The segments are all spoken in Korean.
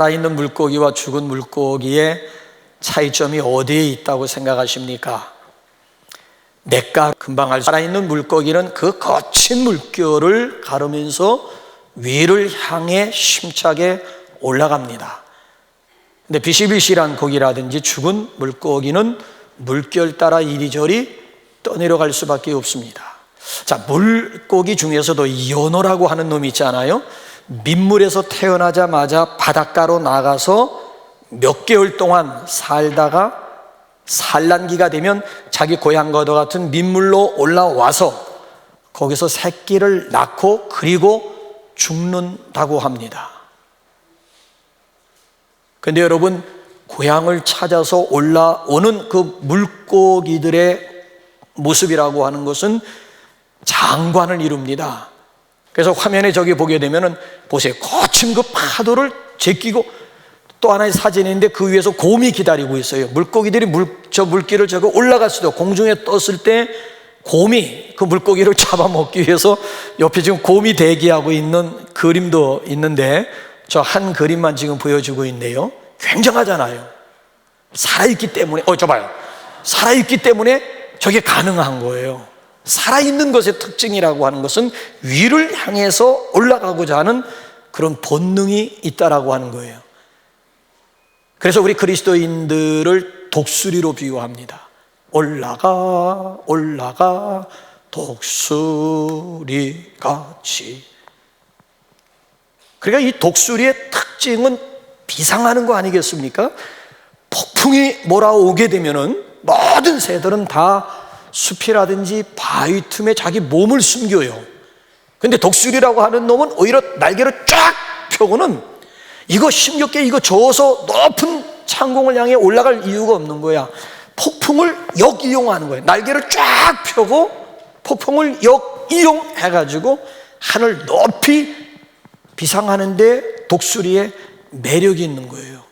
살아있는 물고기와 죽은 물고기의 차이점이 어디에 있다고 생각하십니까? 냇가 금방 알 수 살아있는 물고기는 그 거친 물결을 가르면서 위를 향해 힘차게 올라갑니다. 근데 비실비실한 고기라든지 죽은 물고기는 물결 따라 이리저리 떠내려갈 수밖에 없습니다. 자, 물고기 중에서도 연어라고 하는 놈이 있잖아요. 민물에서 태어나자마자 바닷가로 나가서 몇 개월 동안 살다가 산란기가 되면 자기 고향과도 같은 민물로 올라와서 거기서 새끼를 낳고 그리고 죽는다고 합니다. 그런데 여러분, 고향을 찾아서 올라오는 그 물고기들의 모습이라고 하는 것은 장관을 이룹니다. 그래서 화면에 저기 보게 되면은 보세요. 거친 그 파도를 제끼고 또 하나의 사진인데 그 위에서 곰이 기다리고 있어요. 물고기들이 저 물길을 저거 올라갔어도 공중에 떴을 때 곰이 그 물고기를 잡아먹기 위해서 옆에 지금 곰이 대기하고 있는 그림도 있는데 저 한 그림만 지금 보여주고 있네요. 굉장하잖아요. 살아있기 때문에 저 봐요. 살아있기 때문에 저게 가능한 거예요. 살아있는 것의 특징이라고 하는 것은 위를 향해서 올라가고자 하는 그런 본능이 있다라고 하는 거예요. 그래서 우리 그리스도인들을 독수리로 비유합니다. 올라가 올라가 독수리같이. 그러니까 이 독수리의 특징은 비상하는 거 아니겠습니까? 폭풍이 몰아오게 되면은 모든 새들은 다 숲이라든지 바위 틈에 자기 몸을 숨겨요. 근데 독수리라고 하는 놈은 오히려 날개를 쫙 펴고는 이거 힘겹게 이거 저어서 높은 창공을 향해 올라갈 이유가 없는 거야. 폭풍을 역이용하는 거예요. 날개를 쫙 펴고 폭풍을 역이용해가지고 하늘 높이 비상하는데 독수리의 매력이 있는 거예요.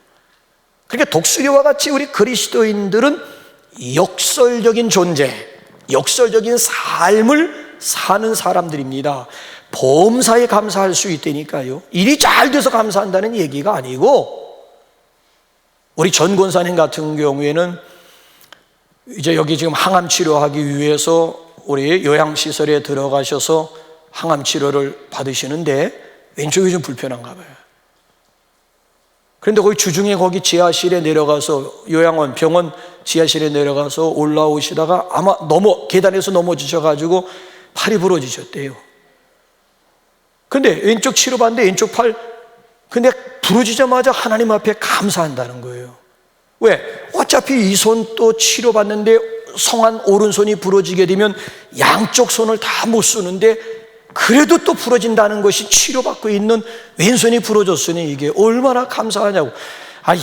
그러니까 독수리와 같이 우리 그리스도인들은 역설적인 존재, 역설적인 삶을 사는 사람들입니다. 범사에 감사할 수 있다니까요. 일이 잘 돼서 감사한다는 얘기가 아니고, 우리 전 권사님 같은 경우에는 이제 여기 지금 항암 치료하기 위해서 우리 요양시설에 들어가셔서 항암 치료를 받으시는데 왼쪽이 좀 불편한가 봐요. 그런데 거기 주중에 거기 지하실에 내려가서 요양원 병원 지하실에 내려가서 올라오시다가 아마 계단에서 넘어지셔가지고 팔이 부러지셨대요. 근데 왼쪽 치료받는데 왼쪽 팔 근데 부러지자마자 하나님 앞에 감사한다는 거예요. 왜? 어차피 이 손 또 치료받는데 성한 오른손이 부러지게 되면 양쪽 손을 다 못 쓰는데 그래도 또 부러진다는 것이 치료받고 있는 왼손이 부러졌으니 이게 얼마나 감사하냐고.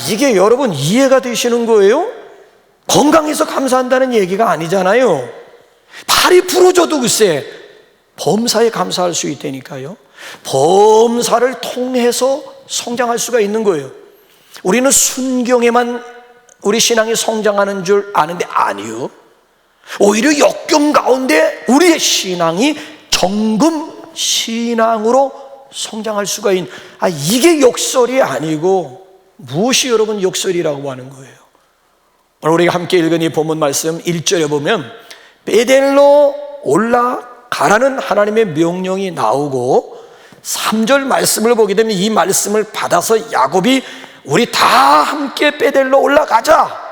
이게 여러분 이해가 되시는 거예요? 건강해서 감사한다는 얘기가 아니잖아요. 팔이 부러져도 글쎄 범사에 감사할 수 있다니까요. 범사를 통해서 성장할 수가 있는 거예요. 우리는 순경에만 우리 신앙이 성장하는 줄 아는데 아니요. 오히려 역경 가운데 우리의 신앙이 정금 신앙으로 성장할 수가 있는, 이게 역설이 아니고 무엇이 여러분 역설이라고 하는 거예요? 오늘 우리가 함께 읽은 이 본문 말씀 1절에 보면 베델로 올라가라는 하나님의 명령이 나오고 3절 말씀을 보게 되면 이 말씀을 받아서 야곱이 우리 다 함께 베델로 올라가자,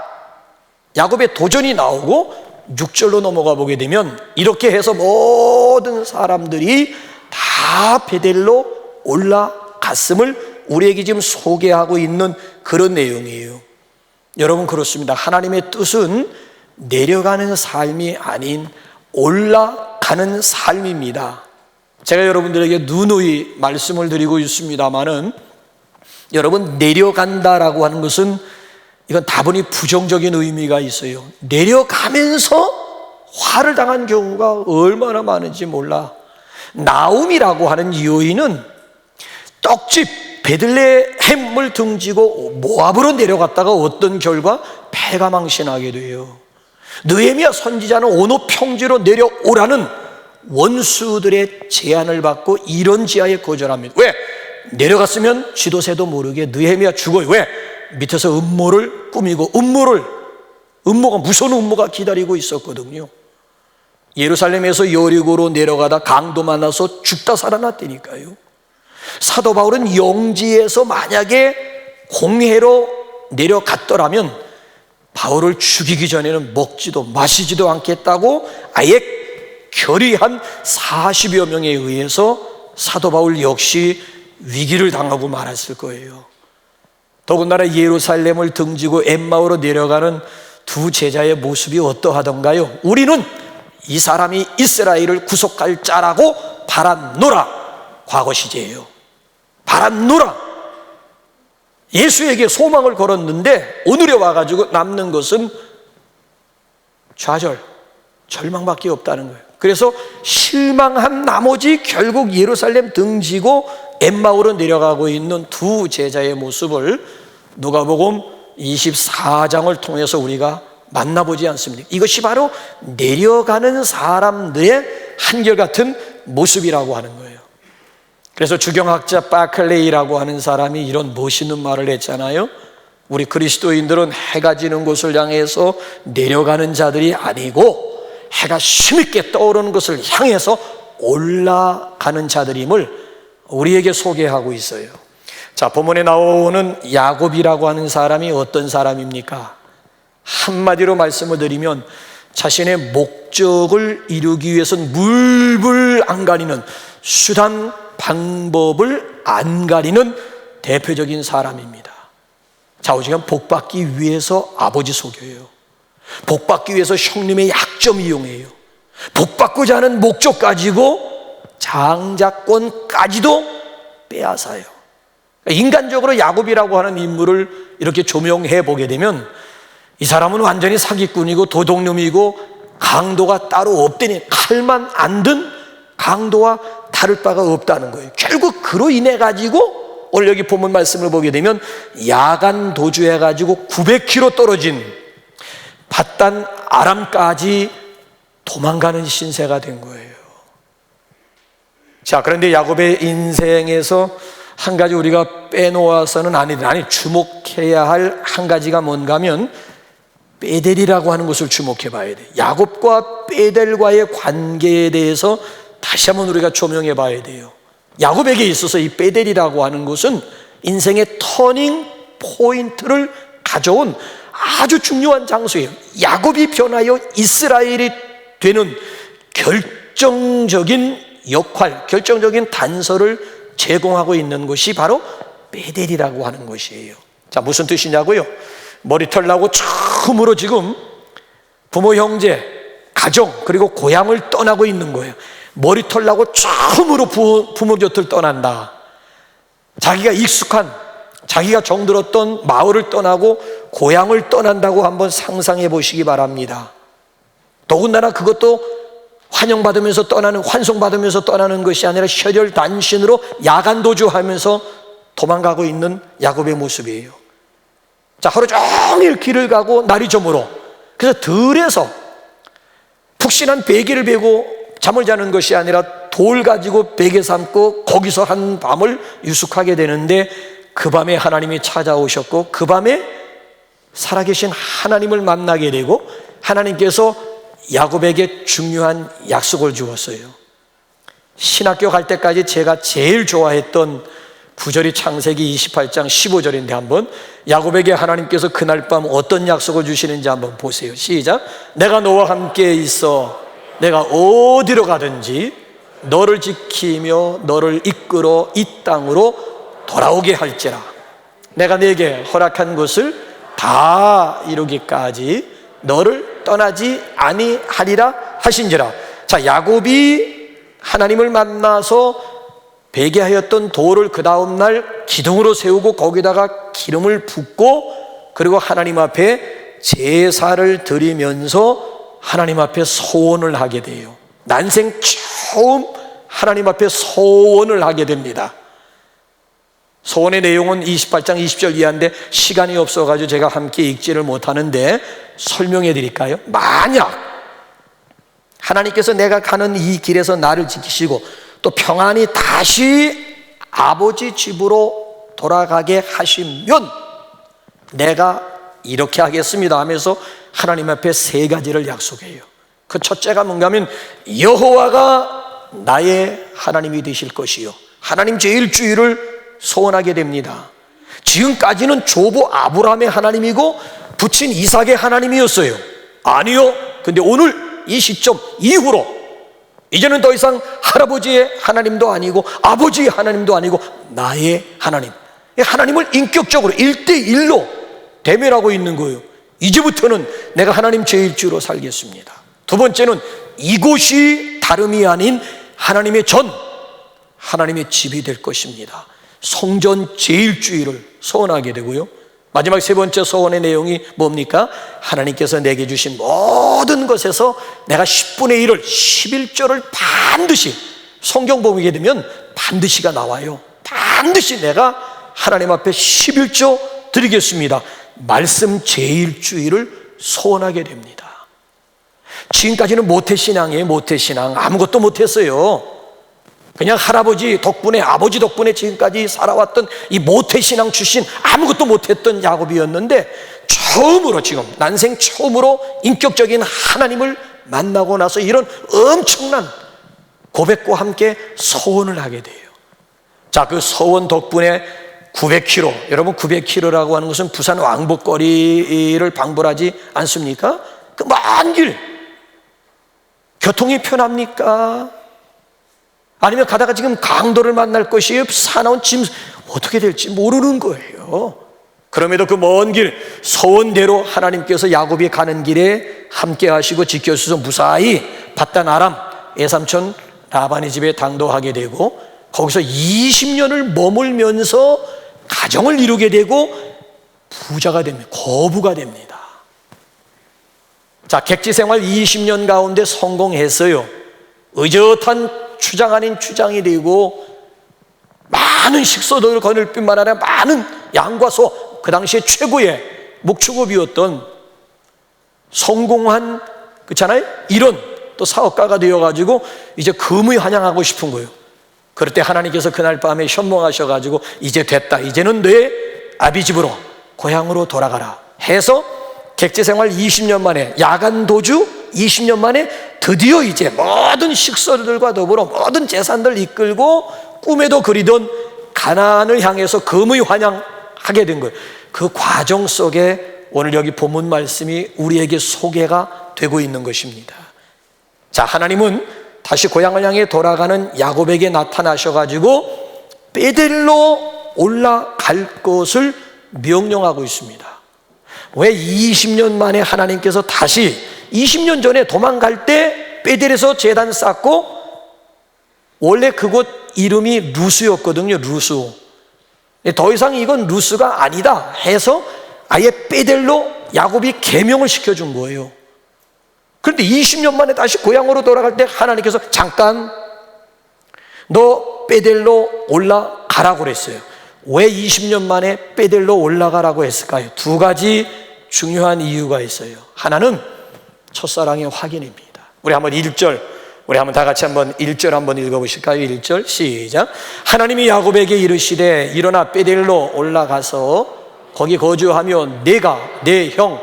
야곱의 도전이 나오고 6절로 넘어가 보게 되면 이렇게 해서 모든 사람들이 다 베델로 올라갔음을 우리에게 지금 소개하고 있는 그런 내용이에요. 여러분, 그렇습니다. 하나님의 뜻은 내려가는 삶이 아닌 올라가는 삶입니다. 제가 여러분들에게 누누이 말씀을 드리고 있습니다마는 여러분, 내려간다라고 하는 것은 이건 다분히 부정적인 의미가 있어요. 내려가면서 화를 당한 경우가 얼마나 많은지 몰라. 나움이라고 하는 여인은 떡집 베들레헴을 등지고 모압으로 내려갔다가 어떤 결과 패가망신하게 돼요. 느헤미야 선지자는 오노 평지로 내려오라는 원수들의 제안을 받고 이런 지하에 거절합니다. 왜? 내려갔으면 쥐도새도 모르게 느헤미야 죽어요. 왜? 밑에서 음모를 꾸미고 음모가 무서운 음모가 기다리고 있었거든요. 예루살렘에서 여리고로 내려가다 강도 만나서 죽다 살아났다니까요. 사도 바울은 영지에서 만약에 공회로 내려갔더라면 바울을 죽이기 전에는 먹지도 마시지도 않겠다고 아예 결의한 40여 명에 의해서 사도 바울 역시 위기를 당하고 말았을 거예요. 더군다나 예루살렘을 등지고 엠마오로 내려가는 두 제자의 모습이 어떠하던가요? 우리는 이 사람이 이스라엘을 구속할 자라고 바랐노라. 과거 시제예요. 바랐노라. 예수에게 소망을 걸었는데 오늘에 와가지고 남는 것은 좌절, 절망밖에 없다는 거예요. 그래서 실망한 나머지 결국 예루살렘 등지고 엠마오로 내려가고 있는 두 제자의 모습을 누가복음 24장을 통해서 우리가 만나보지 않습니까? 이것이 바로 내려가는 사람들의 한결같은 모습이라고 하는 거예요. 그래서 주경학자 바클레이라고 하는 사람이 이런 멋있는 말을 했잖아요. 우리 그리스도인들은 해가 지는 곳을 향해서 내려가는 자들이 아니고 해가 힘있게 떠오르는 것을 향해서 올라가는 자들임을 우리에게 소개하고 있어요. 자, 본문에 나오는 야곱이라고 하는 사람이 어떤 사람입니까? 한마디로 말씀을 드리면 자신의 목적을 이루기 위해서는 물불 안 가리는 수단 방법을 안 가리는 대표적인 사람입니다. 좌우지간 복받기 위해서 아버지 속여요. 복받기 위해서 형님의 약점 이용해요. 복받고자 하는 목적 가지고 장자권까지도 빼앗아요. 인간적으로 야곱이라고 하는 인물을 이렇게 조명해 보게 되면 이 사람은 완전히 사기꾼이고 도둑놈이고 강도가 따로 없더니 칼만 안 든 강도와 다를 바가 없다는 거예요. 결국 그로 인해 가지고 오늘 여기 본문 말씀을 보게 되면 야간 도주해 가지고 900km 떨어진 밧단 아람까지 도망가는 신세가 된 거예요. 자, 그런데 야곱의 인생에서 한 가지 우리가 빼놓아서는 아니 주목해야 할 한 가지가 뭔가 하면 베델이라고 하는 것을 주목해 봐야 돼요. 야곱과 베델과의 관계에 대해서 다시 한번 우리가 조명해 봐야 돼요. 야곱에게 있어서 이 베델이라고 하는 것은 인생의 터닝 포인트를 가져온 아주 중요한 장소예요. 야곱이 변하여 이스라엘이 되는 결정적인 역할, 결정적인 단서를 제공하고 있는 것이 바로 베델이라고 하는 것이에요. 자, 무슨 뜻이냐고요? 머리털 나고 처음으로 지금 부모, 형제, 가정 그리고 고향을 떠나고 있는 거예요. 머리털 나고 처음으로 부모 곁을 떠난다. 자기가 익숙한, 자기가 정들었던 마을을 떠나고 고향을 떠난다고 한번 상상해 보시기 바랍니다. 더군다나 그것도 환영받으면서 떠나는, 환송받으면서 떠나는 것이 아니라 혈혈단신으로 야간 도주하면서 도망가고 있는 야곱의 모습이에요. 자, 하루 종일 길을 가고 날이 저물어. 그래서 들에서 푹신한 베개를 베고 잠을 자는 것이 아니라 돌 가지고 베개 삼고 거기서 한 밤을 유숙하게 되는데 그 밤에 하나님이 찾아오셨고 그 밤에 살아계신 하나님을 만나게 되고 하나님께서 야곱에게 중요한 약속을 주었어요. 신학교 갈 때까지 제가 제일 좋아했던 구절이 창세기 28장 15절인데 한번 야곱에게 하나님께서 그날 밤 어떤 약속을 주시는지 한번 보세요. 시작. 내가 너와 함께 있어 내가 어디로 가든지 너를 지키며 너를 이끌어 이 땅으로 돌아오게 할지라. 내가 네게 허락한 것을 다 이루기까지 너를 떠나지 아니하리라 하신지라. 자, 야곱이 하나님을 만나서 베개하였던 돌을 그 다음날 기둥으로 세우고 거기다가 기름을 붓고 그리고 하나님 앞에 제사를 드리면서 하나님 앞에 소원을 하게 돼요. 난생 처음 하나님 앞에 소원을 하게 됩니다. 소원의 내용은 28장 20절 이하인데 시간이 없어가지고 제가 함께 읽지를 못하는데 설명해 드릴까요? 만약 하나님께서 내가 가는 이 길에서 나를 지키시고 또 평안히 다시 아버지 집으로 돌아가게 하시면 내가 이렇게 하겠습니다 하면서 하나님 앞에 세 가지를 약속해요. 그 첫째가 뭔가 하면 여호와가 나의 하나님이 되실 것이요, 하나님 제1주일을 소원하게 됩니다. 지금까지는 조부 아브라함의 하나님이고 부친 이삭의 하나님이었어요. 아니요, 근데 오늘 이 시점 이후로 이제는 더 이상 할아버지의 하나님도 아니고 아버지의 하나님도 아니고 나의 하나님, 하나님을 인격적으로 1대1로 대면하고 있는 거예요. 이제부터는 내가 하나님 제1주로 살겠습니다. 두 번째는 이곳이 다름이 아닌 하나님의 전, 하나님의 집이 될 것입니다. 성전 제1주일을 소원하게 되고요. 마지막 세 번째 소원의 내용이 뭡니까? 하나님께서 내게 주신 모든 것에서 내가 10분의 1을 11조를 반드시, 성경 보게 되면 반드시가 나와요. 반드시 내가 하나님 앞에 11조 드리겠습니다. 말씀 제1주일을 소원하게 됩니다. 지금까지는 모태신앙이에요. 모태신앙. 아무것도 못했어요. 그냥 할아버지 덕분에, 아버지 덕분에 지금까지 살아왔던 이 모태신앙 출신 아무것도 못했던 야곱이었는데, 처음으로, 지금 난생 처음으로 인격적인 하나님을 만나고 나서 이런 엄청난 고백과 함께 서원을 하게 돼요. 자, 그 서원 덕분에 900km, 여러분 900km라고 하는 것은 부산 왕복거리를 방불하지 않습니까? 그 먼 길, 교통이 편합니까? 아니면 가다가 지금 강도를 만날 것이에요? 사나운 짐 어떻게 될지 모르는 거예요. 그럼에도 그 먼 길 서원대로 하나님께서 야곱이 가는 길에 함께 하시고 지켜주셔서 무사히 밧단 아람 애삼촌 라반의 집에 당도하게 되고, 거기서 20년을 머물면서 가정을 이루게 되고 부자가 됩니다. 거부가 됩니다. 자, 객지 생활 20년 가운데 성공했어요. 의젓한 추장 아닌 추장이 되고 많은 식소들을 거둘 뿐만 아니라 많은 양과 소, 그 당시에 최고의 목축업이었던 성공한, 그렇잖아요, 이런 또 사업가가 되어가지고 이제 금이 환영하고 싶은 거예요. 그럴 때 하나님께서 그날 밤에 현몽하셔가지고 이제 됐다, 이제는 내 아비 집으로 고향으로 돌아가라 해서 객지 생활 20년 만에, 야간 도주 20년 만에 드디어 이제 모든 식소들과 더불어 모든 재산들 이끌고 꿈에도 그리던 가나안을 향해서 금의 환영하게 된 거예요. 그 과정 속에 오늘 여기 본문 말씀이 우리에게 소개가 되고 있는 것입니다. 자, 하나님은 다시 고향을 향해 돌아가는 야곱에게 나타나셔가지고 베델로 올라갈 것을 명령하고 있습니다. 왜 20년 만에 하나님께서 다시, 20년 전에 도망갈 때 베델에서 제단 쌓고, 원래 그곳 이름이 루스였거든요. 루스. 더 이상 이건 루스가 아니다 해서 아예 베델로 야곱이 계명을 시켜준 거예요. 그런데 20년 만에 다시 고향으로 돌아갈 때 하나님께서 잠깐 너 베델로 올라가라고 그랬어요. 왜 20년 만에 베델로 올라가라고 했을까요? 두 가지 중요한 이유가 있어요. 하나는 첫사랑의 확인입니다. 우리 한번 1절, 우리 한번 다 같이 한번 1절 한번 읽어보실까요? 1절 시작. 하나님이 야곱에게 이르시되 일어나 베델로 올라가서 거기 거주하며 내가 내 형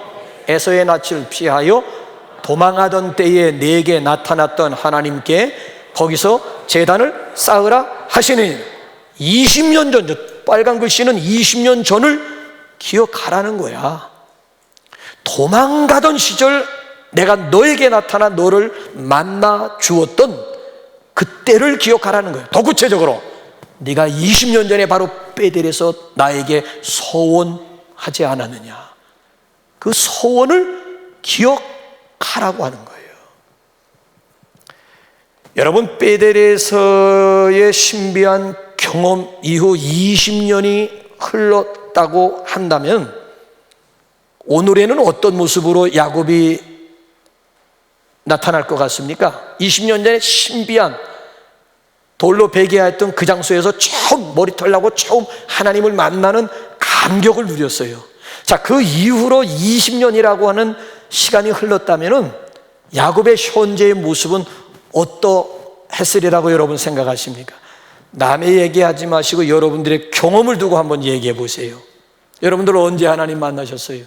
에서의 낯을 피하여 도망하던 때에 내게 나타났던 하나님께 거기서 제단을 쌓으라 하시니, 20년 전, 빨간 글씨는 20년 전을 기억하라는 거야. 도망가던 시절 내가 너에게 나타나 너를 만나 주었던 그때를 기억하라는 거예요. 더 구체적으로 네가 20년 전에 바로 베델에서 나에게 서원하지 않았느냐, 그 서원을 기억하라고 하는 거예요. 여러분, 베델에서의 신비한 경험 이후 20년이 흘렀다고 한다면 오늘에는 어떤 모습으로 야곱이 나타날 것 같습니까? 20년 전에 신비한 돌로 베개했던 그 장소에서 처음 머리털 나고 처음 하나님을 만나는 감격을 누렸어요. 자, 그 이후로 20년이라고 하는 시간이 흘렀다면 야곱의 현재의 모습은 어떠했으리라고 여러분 생각하십니까? 남의 얘기하지 마시고 여러분들의 경험을 두고 한번 얘기해 보세요. 여러분들 언제 하나님 만나셨어요?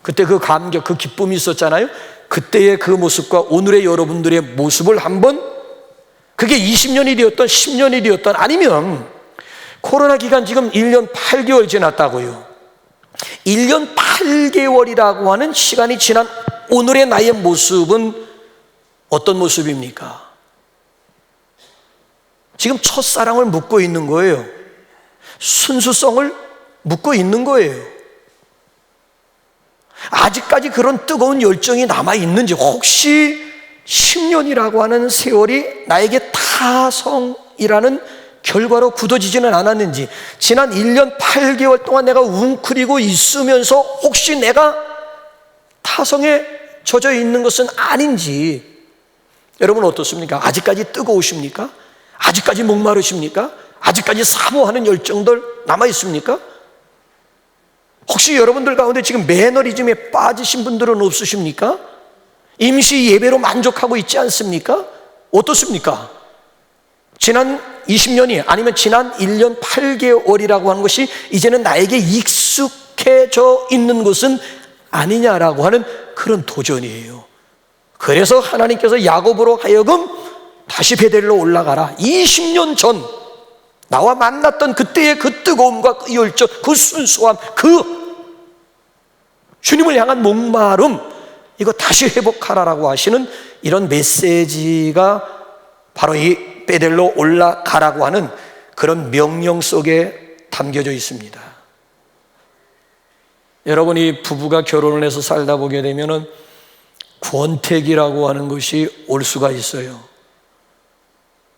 그때 그 감격, 그 기쁨이 있었잖아요. 그때의 그 모습과 오늘의 여러분들의 모습을 한번, 그게 20년이 되었던 10년이 되었던, 아니면 코로나 기간 지금 1년 8개월 지났다고요. 1년 8개월이라고 하는 시간이 지난 오늘의 나의 모습은 어떤 모습입니까? 지금 첫사랑을 묻고 있는 거예요. 순수성을 묻고 있는 거예요. 아직까지 그런 뜨거운 열정이 남아있는지, 혹시 10년이라고 하는 세월이 나에게 타성이라는 결과로 굳어지지는 않았는지, 지난 1년 8개월 동안 내가 웅크리고 있으면서 혹시 내가 타성에 젖어 있는 것은 아닌지, 여러분 어떻습니까? 아직까지 뜨거우십니까? 아직까지 목마르십니까? 아직까지 사모하는 열정들 남아있습니까? 혹시 여러분들 가운데 지금 매너리즘에 빠지신 분들은 없으십니까? 임시 예배로 만족하고 있지 않습니까? 어떻습니까? 지난 20년이 아니면 지난 1년 8개월이라고 하는 것이 이제는 나에게 익숙해져 있는 것은 아니냐라고 하는 그런 도전이에요. 그래서 하나님께서 야곱으로 하여금 다시 베델로 올라가라. 20년 전 나와 만났던 그때의 그 뜨거움과 그 열정, 그 순수함, 그 주님을 향한 목마름, 이거 다시 회복하라라고 하시는 이런 메시지가 바로 이 베델로 올라가라고 하는 그런 명령 속에 담겨져 있습니다. 여러분이 부부가 결혼을 해서 살다 보게 되면은 권태기라고 하는 것이 올 수가 있어요.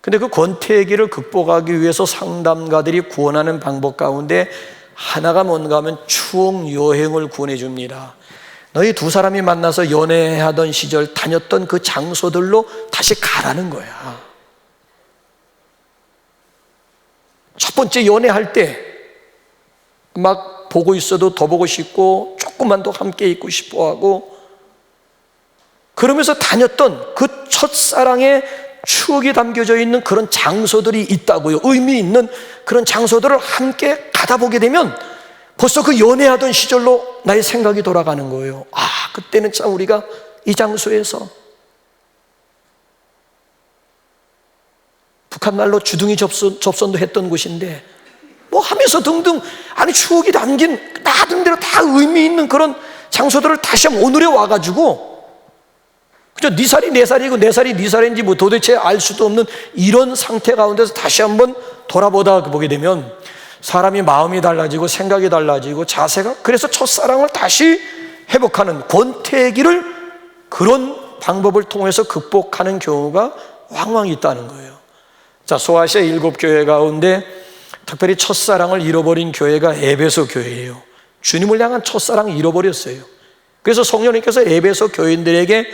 근데 그 권태기를 극복하기 위해서 상담가들이 구원하는 방법 가운데 하나가 뭔가 하면 추억 여행을 구원해 줍니다. 너희 두 사람이 만나서 연애하던 시절 다녔던 그 장소들로 다시 가라는 거야. 첫 번째 연애할 때 막 보고 있어도 더 보고 싶고 조금만 더 함께 있고 싶어 하고, 그러면서 다녔던 그 첫사랑의 추억이 담겨져 있는 그런 장소들이 있다고요. 의미 있는 그런 장소들을 함께 가다 보게 되면 벌써 그 연애하던 시절로 나의 생각이 돌아가는 거예요. 아, 그때는 참 우리가 이 장소에서 북한말로 주둥이 접선도 했던 곳인데 뭐 하면서 등등, 아니 추억이 담긴 나름대로 다 의미 있는 그런 장소들을 다시 한번 오늘에 와가지고, 그죠? 네 살이 내 살이고 내 살이 네 살인지 뭐 도대체 알 수도 없는 이런 상태 가운데서 다시 한번 돌아보다 보게 되면 사람이 마음이 달라지고 생각이 달라지고 자세가, 그래서 첫사랑을 다시 회복하는 권태기를 그런 방법을 통해서 극복하는 경우가 왕왕 있다는 거예요. 자, 소아시아 7교회 가운데 특별히 첫사랑을 잃어버린 교회가 에베소 교회예요. 주님을 향한 첫사랑을 잃어버렸어요. 그래서 성령님께서 에베소 교인들에게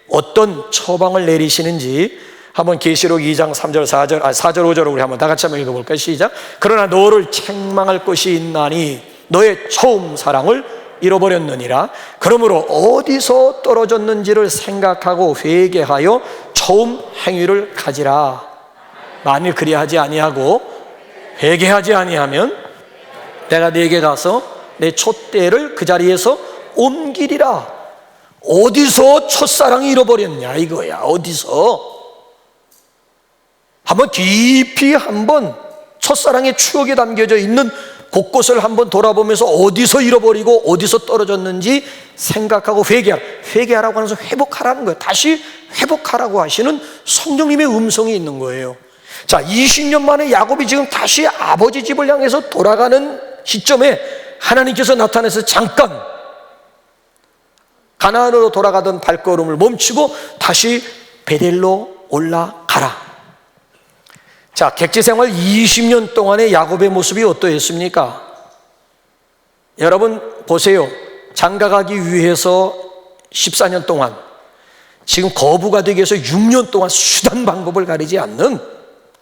어떤 처방을 내리시는지 한번 계시록 2장 3절 4절 5절을 우리 한번 다 같이 한번 읽어볼까요? 시작. 그러나 너를 책망할 것이 있나니 너의 처음 사랑을 잃어버렸느니라. 그러므로 어디서 떨어졌는지를 생각하고 회개하여 처음 행위를 가지라. 만일 그리하지 아니하고 회개하지 아니하면 내가 네게 가서 내 촛대를 그 자리에서 옮기리라. 어디서 첫사랑이 잃어버렸냐 이거야. 어디서? 한번 깊이 한번 첫사랑의 추억이 담겨져 있는 곳곳을 한번 돌아보면서 어디서 잃어버리고 어디서 떨어졌는지 생각하고 회개하라고 하면서 회복하라는 거예요. 다시 회복하라고 하시는 성령님의 음성이 있는 거예요. 자, 20년 만에 야곱이 지금 다시 아버지 집을 향해서 돌아가는 시점에 하나님께서 나타나서 잠깐 가나안으로 돌아가던 발걸음을 멈추고 다시 베델로 올라가라. 자, 객지 생활 20년 동안의 야곱의 모습이 어떠했습니까? 여러분 보세요. 장가가기 위해서 14년 동안, 지금 거부가 되기 위해서 6년 동안 수단 방법을 가리지 않는,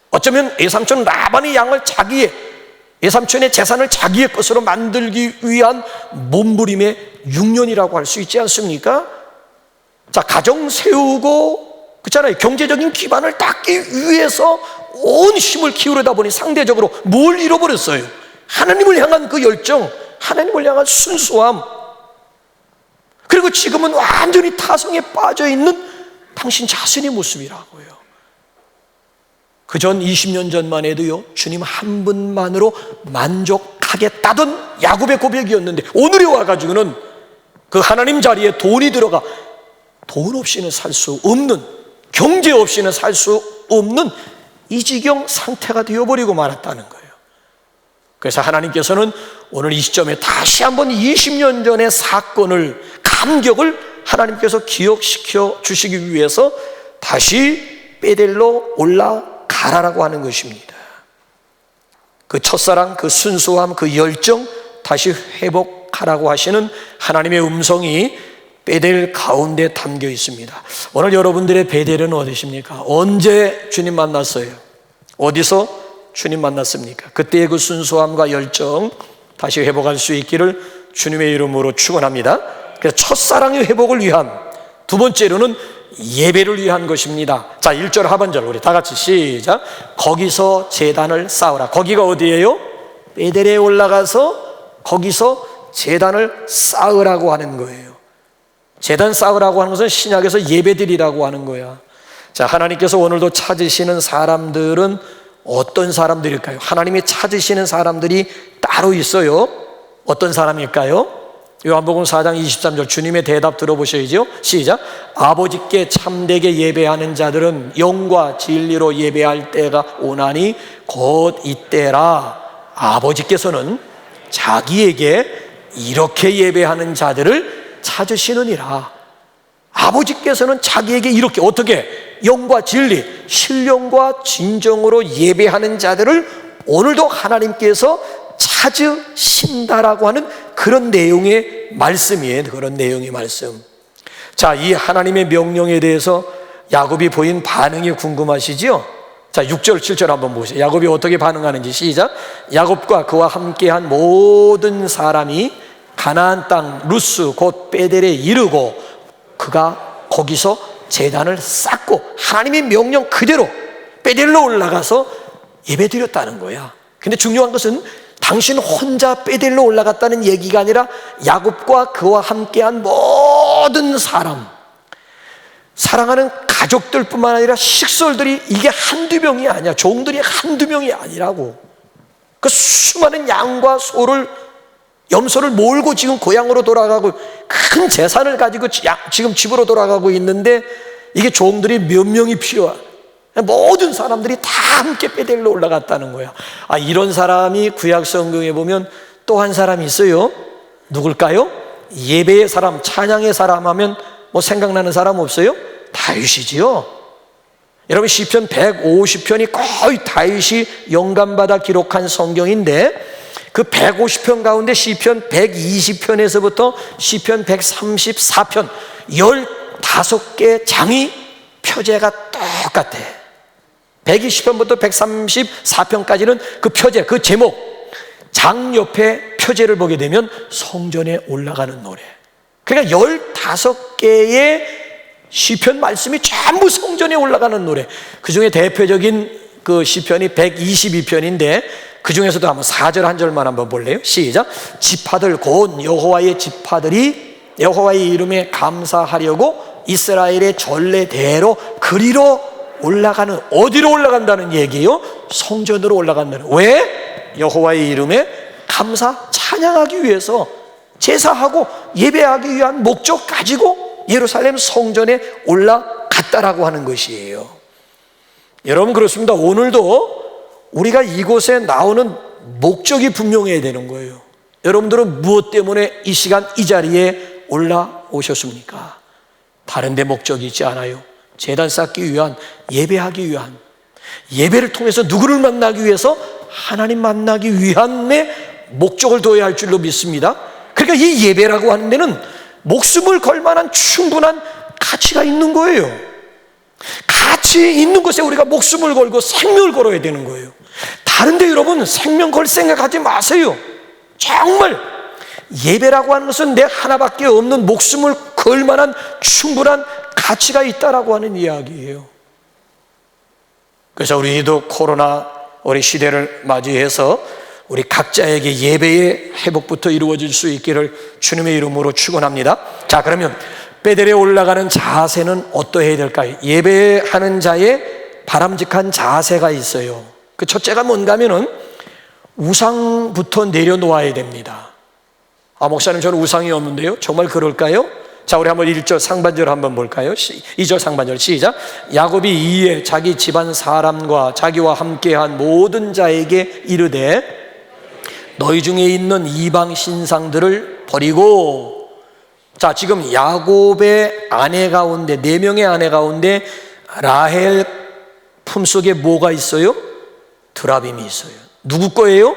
어쩌면 외삼촌 라반의 양을 외삼촌의 재산을 자기의 것으로 만들기 위한 몸부림의 6년이라고 할 수 있지 않습니까? 자, 가정 세우고, 그렇잖아요. 경제적인 기반을 닦기 위해서 온 힘을 기울이다 보니 상대적으로 뭘 잃어버렸어요? 하나님을 향한 그 열정, 하나님을 향한 순수함. 그리고 지금은 완전히 타성에 빠져있는 당신 자신의 모습이라고요. 그 전 20년 전만 해도요, 주님 한 분만으로 만족하겠다던 야곱의 고백이었는데, 오늘에 와가지고는 그 하나님 자리에 돈이 들어가 돈 없이는 살 수 없는, 경제 없이는 살 수 없는 이 지경 상태가 되어버리고 말았다는 거예요. 그래서 하나님께서는 오늘 이 시점에 다시 한번 20년 전의 사건을, 감격을 하나님께서 기억시켜 주시기 위해서 다시 베델로 올라가라라고 하는 것입니다. 그 첫사랑, 그 순수함, 그 열정 다시 회복하라고 하시는 하나님의 음성이 베델 가운데 담겨 있습니다. 오늘 여러분들의 베델은 어디십니까? 언제 주님 만났어요? 어디서 주님 만났습니까? 그때의 그 순수함과 열정 다시 회복할 수 있기를 주님의 이름으로 축원합니다. 그래서 첫사랑의 회복을 위한, 두 번째로는 예배를 위한 것입니다. 자, 1절 하반절 우리 다 같이 시작. 거기서 제단을 쌓으라. 거기가 어디예요? 베델에 올라가서 거기서 제단을 쌓으라고 하는 거예요. 제단 쌓으라고 하는 것은 신약에서 예배드리라고 하는 거야. 자, 하나님께서 오늘도 찾으시는 사람들은 어떤 사람들일까요? 하나님이 찾으시는 사람들이 따로 있어요. 어떤 사람일까요? 요한복음 4장 23절 주님의 대답 들어보셔야죠. 시작. 아버지께 참되게 예배하는 자들은 영과 진리로 예배할 때가 오나니 곧 이때라. 아버지께서는 자기에게 이렇게 예배하는 자들을 찾으시느니라. 아버지께서는 자기에게 이렇게, 어떻게? 영과 진리, 신령과 진정으로 예배하는 자들을 오늘도 하나님께서 찾으신다라고 하는 그런 내용의 말씀이에요. 그런 내용의 말씀. 자, 이 하나님의 명령에 대해서 야곱이 보인 반응이 궁금하시죠? 자, 6절, 7절 한번 보세요. 야곱이 어떻게 반응하는지 시작. 야곱과 그와 함께한 모든 사람이 가나안 땅 루스 곧 베델에 이르고 그가 거기서 제단을 쌓고 하나님의 명령 그대로 베델로 올라가서 예배드렸다는 거야. 근데 중요한 것은 당신 혼자 베델로 올라갔다는 얘기가 아니라 야곱과 그와 함께한 모든 사람, 사랑하는 가족들뿐만 아니라 식솔들이, 이게 한두 명이 아니야. 종들이 한두 명이 아니라고. 그 수많은 양과 소를, 염소를 몰고 지금 고향으로 돌아가고 큰 재산을 가지고 지금 집으로 돌아가고 있는데, 이게 종들이 몇 명이 필요한, 모든 사람들이 다 함께 베델로 올라갔다는 거야. 아, 이런 사람이 구약 성경에 보면 또 한 사람이 있어요. 누굴까요? 예배의 사람, 찬양의 사람 하면 뭐 생각나는 사람 없어요? 다윗이지요. 여러분, 시편 150편이 거의 다윗이 영감받아 기록한 성경인데, 그 150편 가운데 시편 120편에서부터 시편 134편 15개 장이 표제가 똑같아. 120편부터 134편까지는 그 표제, 그 제목, 장 옆에 표제를 보게 되면 성전에 올라가는 노래. 그러니까 15개의 시편 말씀이 전부 성전에 올라가는 노래. 그 중에 대표적인 그 시편이 122편인데 그 중에서도 한번 4절 한 절만 한번 볼래요? 시작. 지파들 곧 여호와의 지파들이 여호와의 이름에 감사하려고 이스라엘의 전례대로 그리로 올라가는, 어디로 올라간다는 얘기예요? 성전으로 올라간다는. 왜? 여호와의 이름에 감사, 찬양하기 위해서, 제사하고 예배하기 위한 목적 가지고 예루살렘 성전에 올라갔다라고 하는 것이에요. 여러분, 그렇습니다. 오늘도 우리가 이곳에 나오는 목적이 분명해야 되는 거예요. 여러분들은 무엇 때문에 이 시간 이 자리에 올라오셨습니까? 다른 데 목적이 있지 않아요. 제단 쌓기 위한, 예배하기 위한, 예배를 통해서 누구를 만나기 위해서? 하나님 만나기 위함에 목적을 둬야 할 줄로 믿습니다. 그러니까 이 예배라고 하는 데는 목숨을 걸 만한 충분한 가치가 있는 거예요. 가치 있는 것에 우리가 목숨을 걸고 생명을 걸어야 되는 거예요. 다른데 여러분 생명 걸 생각하지 마세요. 정말 예배라고 하는 것은 내 하나밖에 없는 목숨을 걸 만한 충분한 가치가 있다라고 하는 이야기예요. 그래서 우리도 코로나 우리 시대를 맞이해서 우리 각자에게 예배의 회복부터 이루어질 수 있기를 주님의 이름으로 축원합니다. 자, 그러면 베델에 올라가는 자세는 어떠해야 될까요? 예배하는 자의 바람직한 자세가 있어요. 그 첫째가 뭔가 하면은 우상부터 내려놓아야 됩니다. 목사님 저는 우상이 없는데요. 정말 그럴까요? 자, 우리 한번 1절 상반절 한번 볼까요? 2절 상반절 시작. 야곱이 이에 자기 집안 사람과 자기와 함께한 모든 자에게 이르되 너희 중에 있는 이방 신상들을 버리고. 자, 지금 야곱의 아내 가운데 4명의 아내 가운데 라헬 품속에 뭐가 있어요? 드라빔이 있어요. 누구 거예요?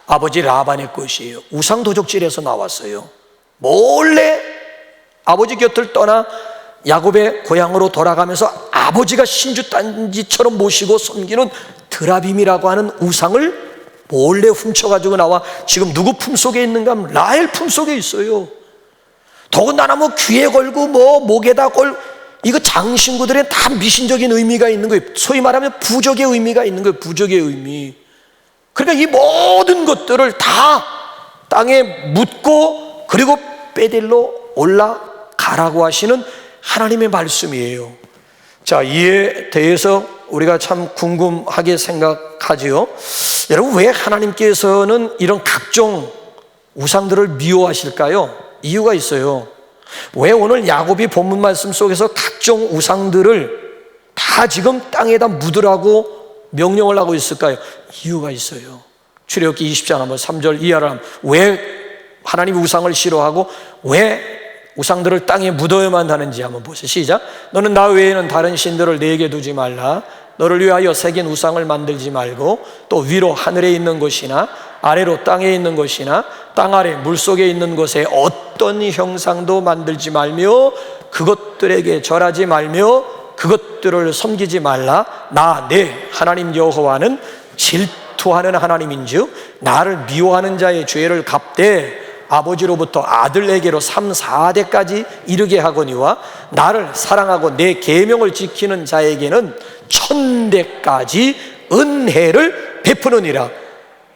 아버지 라반의 것이에요. 우상 도적질에서 나왔어요. 몰래 아버지 곁을 떠나 야곱의 고향으로 돌아가면서 아버지가 신주단지처럼 모시고 섬기는 드라빔이라고 하는 우상을 몰래 훔쳐가지고 나와 지금 누구 품속에 있는가 하면 라헬 품속에 있어요. 더군다나 뭐 귀에 걸고 뭐 목에다 걸, 이거 장신구들은 다 미신적인 의미가 있는 거예요. 소위 말하면 부적의 의미가 있는 거예요. 부적의 의미. 그러니까 이 모든 것들을 다 땅에 묻고 그리고 베델로 올라가라고 하시는 하나님의 말씀이에요. 자, 이에 대해서 우리가 참 궁금하게 생각하지요. 여러분, 왜 하나님께서는 이런 각종 우상들을 미워하실까요? 이유가 있어요. 왜 오늘 야곱이 본문 말씀 속에서 각종 우상들을 다 지금 땅에다 묻으라고 명령을 하고 있을까요? 이유가 있어요. 출애굽기 20장 한번 3절 이하를 하면 왜 하나님이 우상을 싫어하고 왜 우상들을 땅에 묻어야만 하는지 한번 보세요. 시작. 너는 나 외에는 다른 신들을 내게 두지 말라. 너를 위하여 새긴 우상을 만들지 말고 또 위로 하늘에 있는 것이나 아래로 땅에 있는 것이나 땅 아래 물속에 있는 것에 어떤 형상도 만들지 말며 그것들에게 절하지 말며 그것들을 섬기지 말라. 나 내 하나님 여호와는 질투하는 하나님인즉 나를 미워하는 자의 죄를 갚되 아버지로부터 아들에게로 3, 4대까지 이르게 하거니와 나를 사랑하고 내 계명을 지키는 자에게는 1000대까지 은혜를 베푸느니라.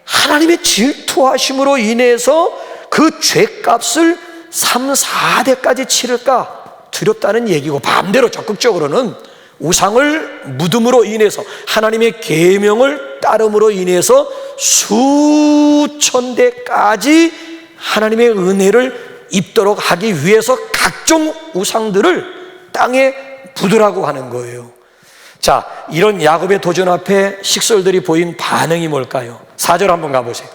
하나님의 질투하심으로 인해서 그 죄값을 3, 4대까지 치를까 두렵다는 얘기고, 반대로 적극적으로는 우상을 묻음으로 인해서 하나님의 계명을 따름으로 인해서 수천 대까지 하나님의 은혜를 입도록 하기 위해서 각종 우상들을 땅에 묻으라고 하는 거예요. 자, 이런 야곱의 도전 앞에 식솔들이 보인 반응이 뭘까요? 4절 한번 가보세요.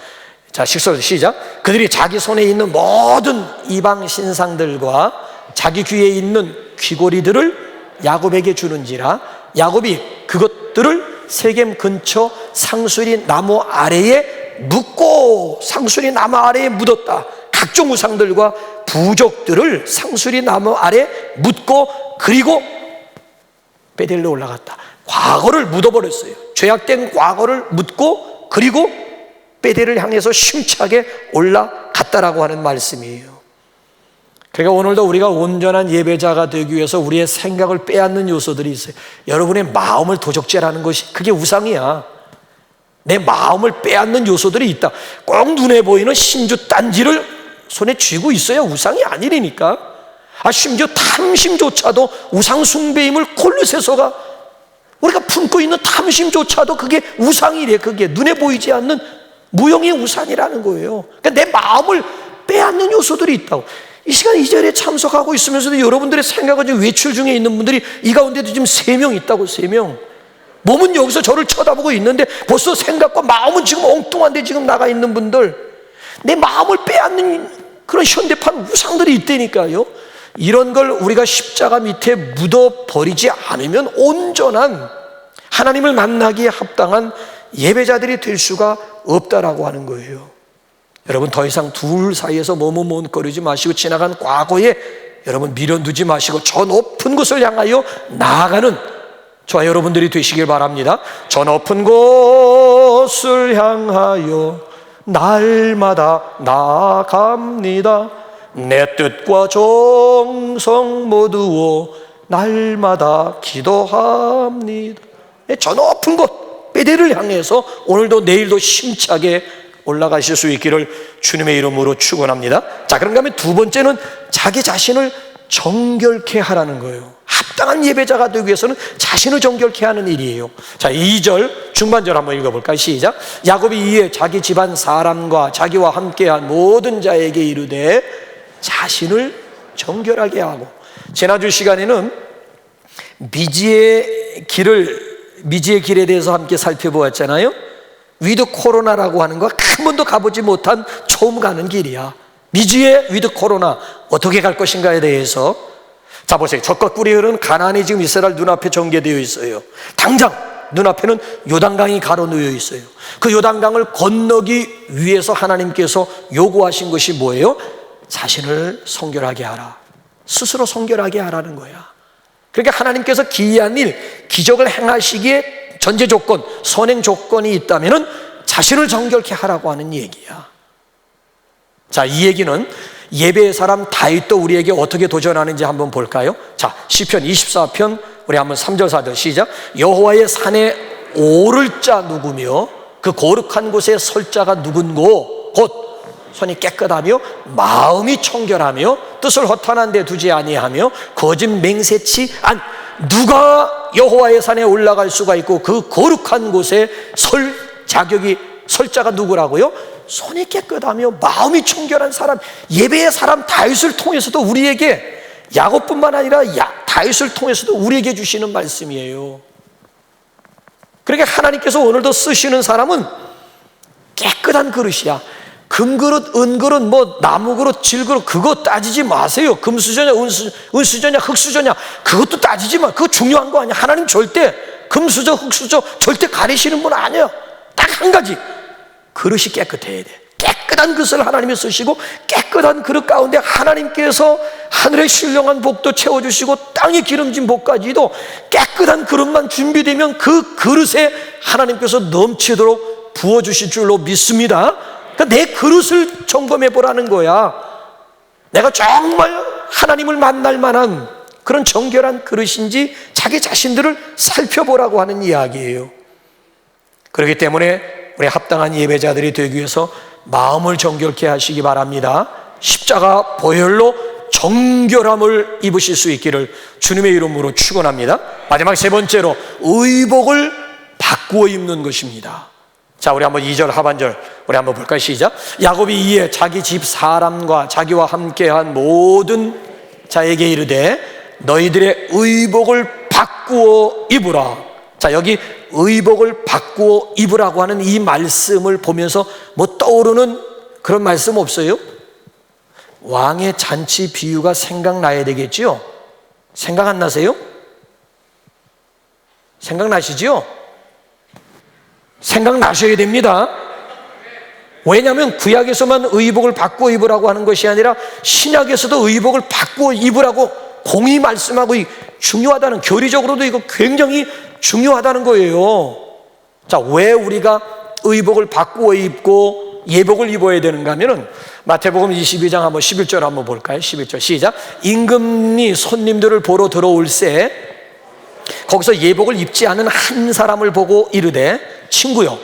자, 식솔 시작. 그들이 자기 손에 있는 모든 이방 신상들과 자기 귀에 있는 귀고리들을 야곱에게 주는지라 야곱이 그것들을 세겜 근처 상수리 나무 아래에 묻고, 상수리 나무 아래에 묻었다. 각종 우상들과 부족들을 상수리 나무 아래 묻고 그리고 베델로 올라갔다. 과거를 묻어버렸어요. 죄악된 과거를 묻고 그리고 베델을 향해서 힘차게 올라갔다라고 하는 말씀이에요. 그러니까 오늘도 우리가 온전한 예배자가 되기 위해서 우리의 생각을 빼앗는 요소들이 있어요. 여러분의 마음을 도적질하는 것이 그게 우상이야. 내 마음을 빼앗는 요소들이 있다. 꼭 눈에 보이는 신주 단지를 손에 쥐고 있어야 우상이 아니라니까. 심지어 탐심조차도 우상 숭배임을 골로새서가 우리가 품고 있는 탐심조차도 그게 우상이래. 그게 눈에 보이지 않는 무형의 우상이라는 거예요. 그러니까 내 마음을 빼앗는 요소들이 있다고. 이 시간 이 자리에 참석하고 있으면서도 여러분들의 생각은 지금 외출 중에 있는 분들이 이 가운데도 지금 3명 있다고. 3명. 몸은 여기서 저를 쳐다보고 있는데 벌써 생각과 마음은 지금 엉뚱한데 지금 나가 있는 분들, 내 마음을 빼앗는 그런 현대판 우상들이 있다니까요. 이런 걸 우리가 십자가 밑에 묻어버리지 않으면 온전한 하나님을 만나기에 합당한 예배자들이 될 수가 없다라고 하는 거예요. 여러분, 더 이상 둘 사이에서 머뭇거리지 마시고 지나간 과거에 여러분 미련두지 마시고 저 높은 곳을 향하여 나아가는 저와 여러분들이 되시길 바랍니다. 저 높은 곳을 향하여 날마다 나아갑니다. 내 뜻과 정성 모두오 날마다 기도합니다. 저 높은 곳 베델을 향해서 오늘도 내일도 힘차게 올라가실 수 있기를 주님의 이름으로 축원합니다. 자, 그런가 하면 두 번째는 자기 자신을 정결케 하라는 거예요. 합당한 예배자가 되기 위해서는 자신을 정결케 하는 일이에요. 자, 2절 중반절 한번 읽어볼까요? 시작. 야곱이 이에 자기 집안 사람과 자기와 함께한 모든 자에게 이르되 자신을 정결하게 하고. 지난주 시간에는 미지의 길에 대해서 함께 살펴보았잖아요. 위드 코로나라고 하는 거 한 번도 가보지 못한 처음 가는 길이야. 미지의 위드 코로나 어떻게 갈 것인가에 대해서. 자, 보세요. 젖과 꿀이 흐르는 가나안이 지금 이스라엘 눈앞에 전개되어 있어요. 당장 눈앞에는 요단강이 가로놓여 있어요. 그 요단강을 건너기 위해서 하나님께서 요구하신 것이 뭐예요? 자신을 성결하게 하라. 스스로 성결하게 하라는 거야. 그러니까 하나님께서 기이한 일, 기적을 행하시기에 전제 조건, 선행 조건이 있다면은 자신을 정결케 하라고 하는 얘기야. 자, 이 얘기는 예배의 사람 다윗도 우리에게 어떻게 도전하는지 한번 볼까요? 자, 시편 24편 우리 한번 3절 4절 시작. 여호와의 산에 오를 자 누구며 그 거룩한 곳에 설 자가 누군고 곧 손이 깨끗하며 마음이 청결하며 뜻을 허탄한 데 두지 아니하며 거짓 맹세치 안. 누가 여호와의 산에 올라갈 수가 있고 그 거룩한 곳에 설 자가 누구라고요? 손이 깨끗하며 마음이 청결한 사람. 예배의 사람 다윗을 통해서도 우리에게, 야곱뿐만 아니라 다윗을 통해서도 우리에게 주시는 말씀이에요. 그러니까 하나님께서 오늘도 쓰시는 사람은 깨끗한 그릇이야. 금그릇, 은그릇, 뭐 나무그릇, 질그릇 그거 따지지 마세요. 금수저냐 은수저냐 흙수저냐 그것도 따지지 마. 그거 중요한 거 아니야. 하나님 절대 금수저 흙수저 절대 가리시는 분 아니야. 딱 한 가지, 그릇이 깨끗해야 돼. 깨끗한 그릇을 하나님이 쓰시고 깨끗한 그릇 가운데 하나님께서 하늘의 신령한 복도 채워주시고 땅의 기름진 복까지도 깨끗한 그릇만 준비되면 그 그릇에 하나님께서 넘치도록 부어주실 줄로 믿습니다. 그러니까 내 그릇을 점검해 보라는 거야. 내가 정말 하나님을 만날 만한 그런 정결한 그릇인지 자기 자신들을 살펴보라고 하는 이야기예요. 그렇기 때문에 우리 합당한 예배자들이 되기 위해서 마음을 정결케 하시기 바랍니다. 십자가 보혈로 정결함을 입으실 수 있기를 주님의 이름으로 축원합니다. 마지막 세 번째로 의복을 바꾸어 입는 것입니다. 자, 우리 한번 2절 하반절 우리 한번 볼까요? 시작. 야곱이 이에 자기 집 사람과 자기와 함께한 모든 자에게 이르되 너희들의 의복을 바꾸어 입으라. 자, 여기 의복을 바꾸어 입으라고 하는 이 말씀을 보면서 뭐 떠오르는 그런 말씀 없어요? 왕의 잔치 비유가 생각나야 되겠지요? 생각 안 나세요? 생각나시지요? 생각나셔야 됩니다. 왜냐하면 구약에서만 의복을 바꾸어 입으라고 하는 것이 아니라 신약에서도 의복을 바꾸어 입으라고 공히 말씀하고 중요하다는, 교리적으로도 이거 굉장히 중요하다는 거예요. 자, 왜 우리가 의복을 바꾸어 입고 예복을 입어야 되는가 하면은 마태복음 22장 한번 11절 한번 볼까요? 11절 시작. 임금이 손님들을 보러 들어올새 거기서 예복을 입지 않은 한 사람을 보고 이르되 친구여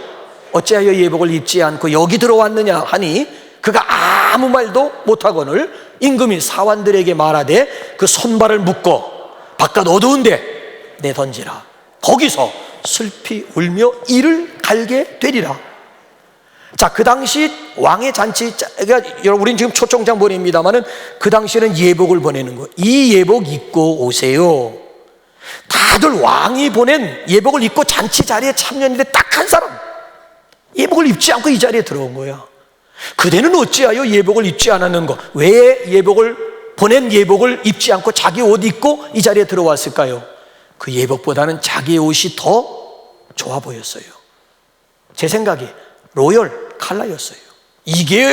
어찌하여 예복을 입지 않고 여기 들어왔느냐 하니 그가 아무 말도 못하거늘 임금이 사환들에게 말하되 그 손발을 묶어 바깥 어두운 데 내던지라. 거기서 슬피 울며 이를 갈게 되리라. 자, 그 당시 왕의 잔치, 그러니까 우리는 지금 초청장 보냅니다만은 그 당시에는 예복을 보내는 거예요. 이 예복 입고 오세요. 다들 왕이 보낸 예복을 입고 잔치 자리에 참여했는데 딱 한 사람 예복을 입지 않고 이 자리에 들어온 거야. 그대는 어찌하여 예복을 입지 않았는가? 왜 보낸 예복을 입지 않고 자기 옷 입고 이 자리에 들어왔을까요? 그 예복보다는 자기의 옷이 더 좋아 보였어요. 제 생각에 로열 컬러였어요. 이게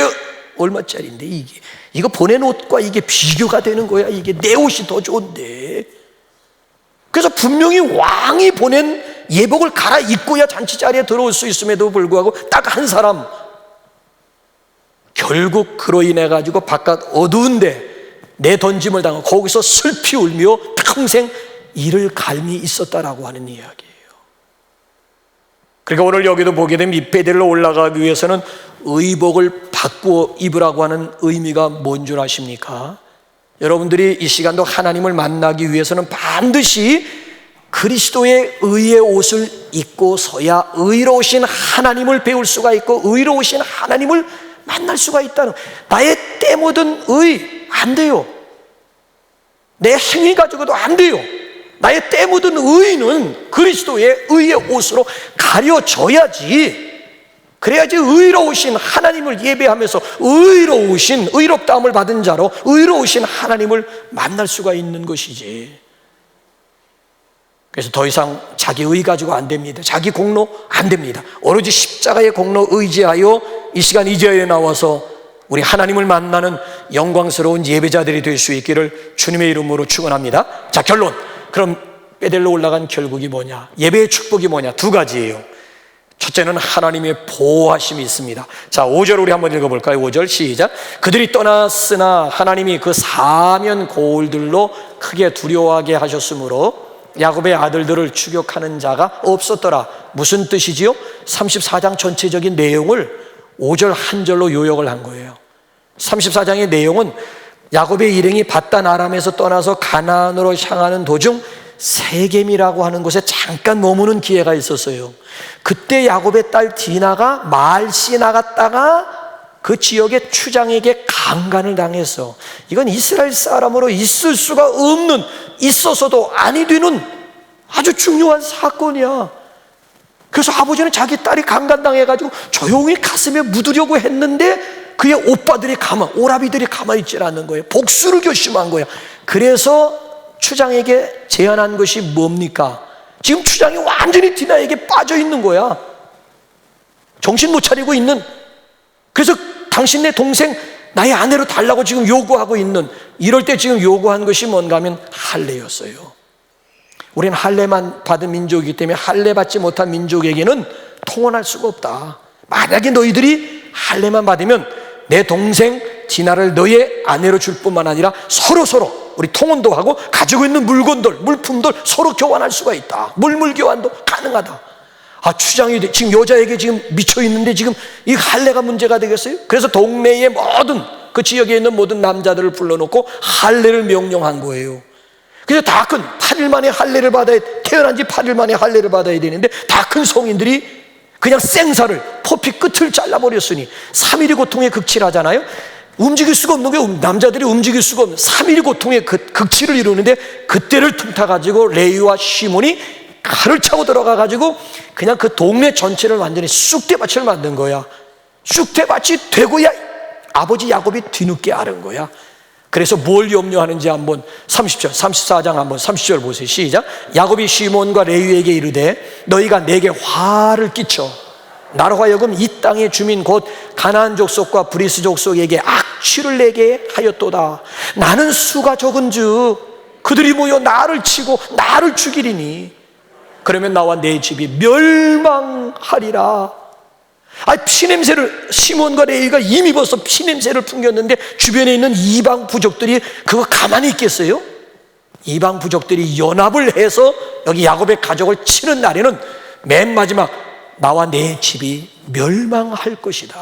얼마짜리인데 이거 보낸 옷과 이게 비교가 되는 거야. 이게 내 옷이 더 좋은데. 그래서 분명히 왕이 보낸 예복을 갈아입고야 잔치 자리에 들어올 수 있음에도 불구하고 딱 한 사람, 결국 그로 인해 가지고 바깥 어두운데 내 던짐을 당하고 거기서 슬피 울며 평생 이를 갈미 있었다라고 하는 이야기예요. 그러니까 오늘 여기도 보게 되면 이 베델로 올라가기 위해서는 의복을 바꾸어 입으라고 하는 의미가 뭔 줄 아십니까? 여러분들이 이 시간도 하나님을 만나기 위해서는 반드시 그리스도의 의의 옷을 입고 서야 의로우신 하나님을 배울 수가 있고 의로우신 하나님을 만날 수가 있다는, 나의 때 묻은 의 안 돼요. 내 행위 가지고도 안 돼요. 나의 때 묻은 의는 그리스도의 의의 옷으로 가려져야지. 그래야지 의로우신 하나님을 예배하면서 의로우신, 의롭다함을 받은 자로 의로우신 하나님을 만날 수가 있는 것이지. 그래서 더 이상 자기 의 가지고 안 됩니다. 자기 공로 안 됩니다. 오로지 십자가의 공로 의지하여 이 시간 이 자리에 나와서 우리 하나님을 만나는 영광스러운 예배자들이 될 수 있기를 주님의 이름으로 축원합니다. 자, 결론. 그럼 베델로 올라간 결국이 뭐냐? 예배의 축복이 뭐냐? 두 가지예요. 첫째는 하나님의 보호하심이 있습니다. 자, 5절 우리 한번 읽어볼까요? 5절 시작. 그들이 떠났으나 하나님이 그 사면 고울들로 크게 두려워하게 하셨으므로 야곱의 아들들을 추격하는 자가 없었더라. 무슨 뜻이지요? 34장 전체적인 내용을 5절 한 절로 요약을 한 거예요. 34장의 내용은 야곱의 일행이 밧단 아람에서 떠나서 가나안으로 향하는 도중 세겜이라고 하는 곳에 잠깐 머무는 기회가 있었어요. 그때 야곱의 딸 디나가 말씨 나갔다가 그 지역의 추장에게 강간을 당해서, 이건 이스라엘 사람으로 있을 수가 없는, 있어서도 아니 되는 아주 중요한 사건이야. 그래서 아버지는 자기 딸이 강간당해가지고 조용히 가슴에 묻으려고 했는데 그의 오빠들이 오라비들이 가만히 있질 않는 거예요. 복수를 결심한 거예요. 그래서 추장에게 제안한 것이 뭡니까? 지금 추장이 완전히 디나에게 빠져 있는 거야. 정신 못 차리고 있는. 그래서 당신 내 동생 나의 아내로 달라고 지금 요구하고 있는, 이럴 때 지금 요구한 것이 뭔가 하면 할례였어요. 우리는 할례만 받은 민족이기 때문에 할례 받지 못한 민족에게는 통혼할 수가 없다. 만약에 너희들이 할례만 받으면 내 동생 디나를 너의 아내로 줄 뿐만 아니라 서로 우리 통혼도 하고 가지고 있는 물건들, 물품들 서로 교환할 수가 있다. 물물 교환도 가능하다. 아, 추장이 지금 여자에게 지금 미쳐 있는데 지금 이 할례가 문제가 되겠어요? 그래서 동네의 모든 그 지역에 있는 모든 남자들을 불러놓고 할례를 명령한 거예요. 그래서 다 큰 8일 만에 할례를 받아야, 태어난 지 8일 만에 할례를 받아야 되는데 다 큰 성인들이 그냥 생사를 포피 끝을 잘라버렸으니 3일이 고통의 극치라잖아요. 움직일 수가 없는 게, 남자들이 움직일 수가 없는 3일이 고통의 극치를 이루는데 그때를 틈타가지고 레위와 시몬이 칼을 차고 들어가가지고 그냥 그 동네 전체를 완전히 쑥대밭을 만든 거야. 쑥대밭이 되고야 아버지 야곱이 뒤늦게 아는 거야. 그래서 뭘 염려하는지 한번 30절, 34장 한번 30절 보세요. 시작. 야곱이 시몬과 레위에게 이르되 너희가 내게 화를 끼쳐 나로 하여금 이 땅의 주민 곧 가나안 족속과 브리스 족속에게 악취를 내게 하였도다. 나는 수가 적은즉 그들이 모여 나를 치고 나를 죽이리니 그러면 나와 내 집이 멸망하리라. 피냄새를, 시몬과 레위가 이미 벌써 피냄새를 풍겼는데 주변에 있는 이방 부족들이 그거 가만히 있겠어요? 이방 부족들이 연합을 해서 여기 야곱의 가족을 치는 날에는 맨 마지막 나와 내 집이 멸망할 것이다.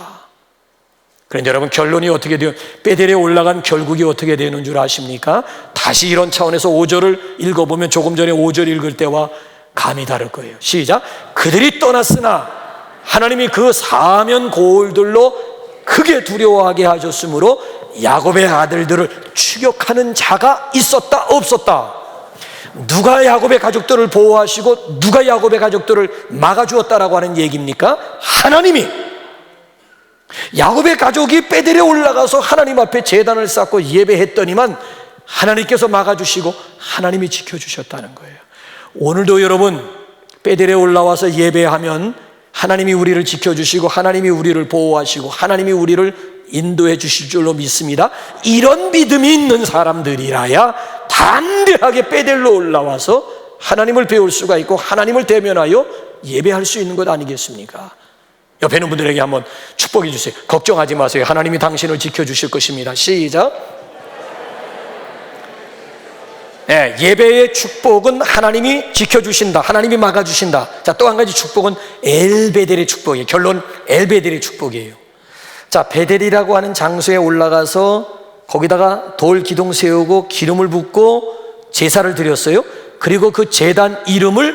그런데 여러분, 결론이 어떻게 돼요? 베델에 올라간 결국이 어떻게 되는 줄 아십니까? 다시 이런 차원에서 5절을 읽어보면 조금 전에 5절 읽을 때와 감이 다를 거예요. 시작. 그들이 떠났으나 하나님이 그 사면 고울들로 크게 두려워하게 하셨으므로 야곱의 아들들을 추격하는 자가 있었다 없었다? 누가 야곱의 가족들을 보호하시고 누가 야곱의 가족들을 막아주었다라고 하는 얘기입니까? 하나님이. 야곱의 가족이 베델에 올라가서 하나님 앞에 제단을 쌓고 예배했더니만 하나님께서 막아주시고 하나님이 지켜주셨다는 거예요. 오늘도 여러분 베델에 올라와서 예배하면 하나님이 우리를 지켜주시고 하나님이 우리를 보호하시고 하나님이 우리를 인도해 주실 줄로 믿습니다. 이런 믿음이 있는 사람들이라야 담대하게 베델로 올라와서 하나님을 배울 수가 있고 하나님을 대면하여 예배할 수 있는 것 아니겠습니까? 옆에 있는 분들에게 한번 축복해 주세요. 걱정하지 마세요. 하나님이 당신을 지켜주실 것입니다. 시작. 예, 예배의 축복은 하나님이 지켜주신다, 하나님이 막아주신다. 자, 또 한 가지 축복은 엘베델의 축복이에요. 결론, 엘베델의 축복이에요. 자, 베델이라고 하는 장소에 올라가서 거기다가 돌 기둥 세우고 기름을 붓고 제사를 드렸어요. 그리고 그 제단 이름을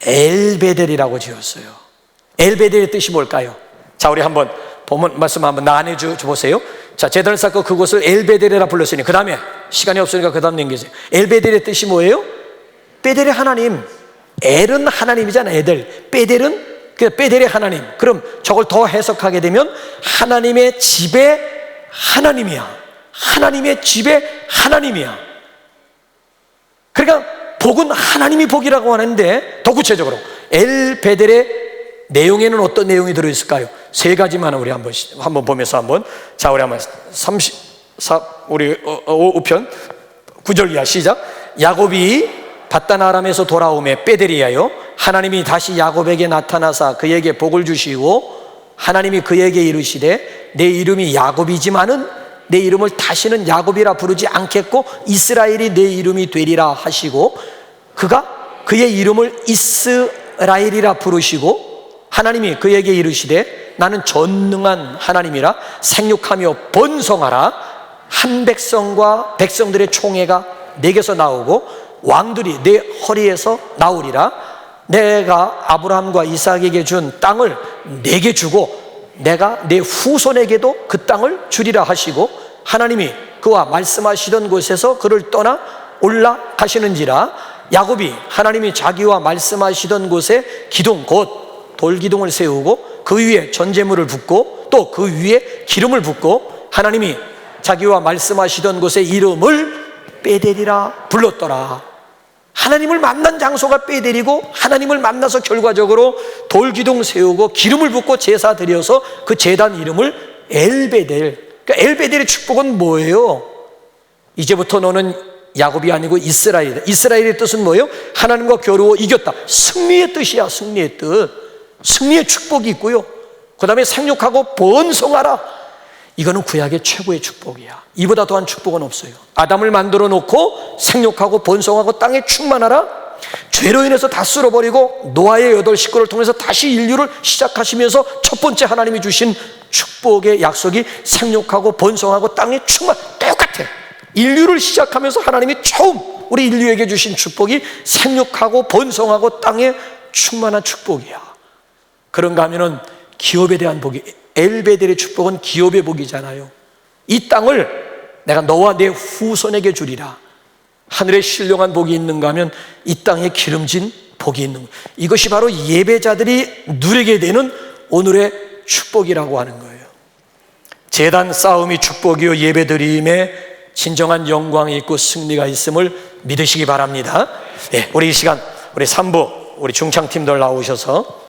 엘베델이라고 지었어요. 엘베델의 뜻이 뭘까요? 자, 우리 한번 본문 말씀 한번 나눠 보세요. 자, 제단을 쌓고 그곳을 엘베델이라 불렀으니, 그 다음에 시간이 없으니까 그 다음 넘기세요. 엘베델의 뜻이 뭐예요? 베델의 하나님. 엘은 하나님이잖아요. 에델. 베델은 베델의 하나님. 그럼 저걸 더 해석하게 되면 하나님의 집의 하나님이야. 하나님의 집의 하나님이야. 그러니까 복은 하나님이 복이라고 하는데, 더 구체적으로 엘베델의 내용에는 어떤 내용이 들어있을까요? 세 가지만 우리 한번 보면서 자, 우리 한번 5편 9절 이하 시작. 야곱이 바단 아람에서 돌아오매 베델이하여 하나님이 다시 야곱에게 나타나사 그에게 복을 주시고, 하나님이 그에게 이르시되 내 이름이 야곱이지만은 내 이름을 다시는 야곱이라 부르지 않겠고 이스라엘이 내 이름이 되리라 하시고, 그가 그의 이름을 이스라엘이라 부르시고, 하나님이 그에게 이르시되 나는 전능한 하나님이라 생육하며 번성하라. 한 백성과 백성들의 총회가 내게서 나오고 왕들이 내 허리에서 나오리라. 내가 아브라함과 이삭에게 준 땅을 내게 주고 내가 내 후손에게도 그 땅을 주리라 하시고, 하나님이 그와 말씀하시던 곳에서 그를 떠나 올라가시는지라. 야곱이 하나님이 자기와 말씀하시던 곳에 기둥 곧 돌기둥을 세우고 그 위에 전제물을 붓고 또 그 위에 기름을 붓고 하나님이 자기와 말씀하시던 곳의 이름을 베델이라 불렀더라. 하나님을 만난 장소가 베델이고, 하나님을 만나서 결과적으로 돌기둥 세우고 기름을 붓고 제사 드려서 그 제단 이름을 엘베델. 그러니까 엘베델의 축복은 뭐예요? 이제부터 너는 야곱이 아니고 이스라엘이다. 이스라엘의 뜻은 뭐예요? 하나님과 겨루어 이겼다. 승리의 뜻이야. 승리의 뜻. 승리의 축복이 있고요, 그 다음에 생육하고 번성하라. 이거는 구약의 최고의 축복이야. 이보다 더한 축복은 없어요. 아담을 만들어 놓고 생육하고 번성하고 땅에 충만하라. 죄로 인해서 다 쓸어버리고 노아의 8 식구를 통해서 다시 인류를 시작하시면서 첫 번째 하나님이 주신 축복의 약속이 생육하고 번성하고 땅에 충만. 똑같아. 인류를 시작하면서 하나님이 처음 우리 인류에게 주신 축복이 생육하고 번성하고 땅에 충만한 축복이야. 그런가 하면은 기업에 대한 복이, 엘베델의 축복은 기업의 복이잖아요. 이 땅을 내가 너와 내 후손에게 주리라. 하늘에 신령한 복이 있는가 하면 이 땅에 기름진 복이 있는 거예요. 이것이 바로 예배자들이 누리게 되는 오늘의 축복이라고 하는 거예요. 제단 싸움이 축복이요 예배드림에 진정한 영광이 있고 승리가 있음을 믿으시기 바랍니다. 네, 우리 이 시간 우리 3부 우리 중창팀들 나오셔서